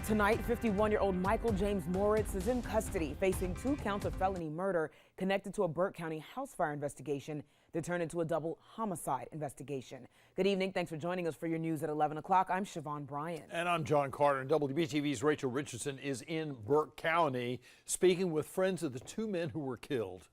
Tonight, 51-year-old Michael James Moritz is in custody, facing 2 counts of felony murder connected to a Burke County house fire investigation that turned into a double homicide investigation. Good evening. Thanks for joining us for your news at 11 o'clock. I'm Siobhan Bryant. And I'm John Carter. And WBTV's Rachel Richardson is in Burke County speaking with friends of the 2 men who were killed.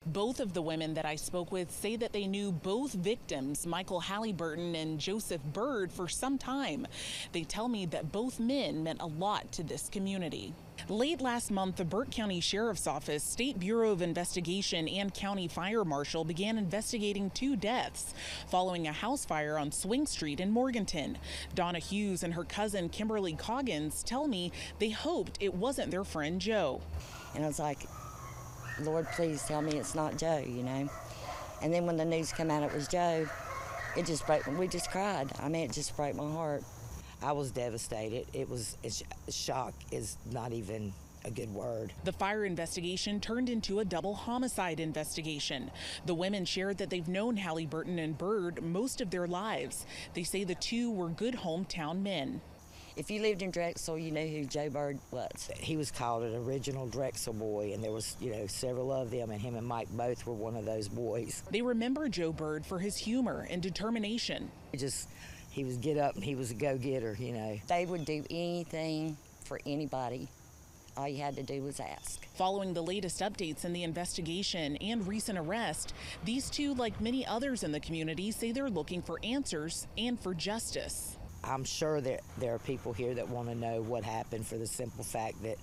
Both of the women that I spoke with say that they knew both victims, Michael Halliburton and Joseph Byrd, for some time. They tell me that both men meant a lot to this community. Late last month, the Burke County Sheriff's Office, State Bureau of Investigation, and County Fire Marshal began investigating 2 deaths following a house fire on Swing Street in Morganton. Donna Hughes and her cousin Kimberly Coggins tell me they hoped it wasn't their friend Joe. And I was like, Lord, please tell me it's not Joe, you know. And then when the news came out it was Joe, it just broke, we just cried. I mean, it just broke my heart. I was devastated. Shock is not even a good word. The fire investigation turned into a double homicide investigation. The women shared that they've known Halliburton and Byrd most of their lives. They say the 2 were good hometown men. If you lived in Drexel, you know who Joe Byrd was. He was called an original Drexel boy, and there was, several of them, and him and Mike both were one of those boys. They remember Joe Byrd for his humor and determination. He was get up and he was a go-getter, They would do anything for anybody. All you had to do was ask. Following the latest updates in the investigation and recent arrest, these 2, like many others in the community, say they're looking for answers and for justice. I'm sure that there are people here that want to know what happened, for the simple fact that,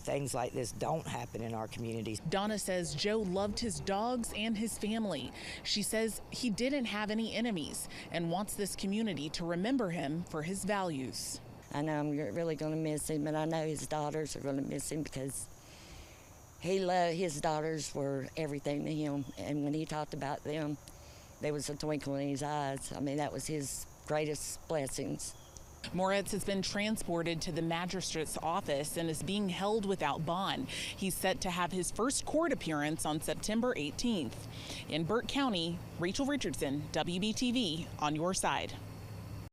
things like this don't happen in our communities. Donna says Joe loved his dogs and his family. She says he didn't have any enemies and wants this community to remember him for his values. I know I'm really going to miss him, and I know his daughters are going to miss him because his daughters were everything to him. And when he talked about them, there was a twinkle in his eyes. I mean, that was his greatest blessings. Moritz has been transported to the magistrate's office and is being held without bond. He's set to have his first court appearance on September 18th. In Burke County, Rachel Richardson, WBTV, on your side.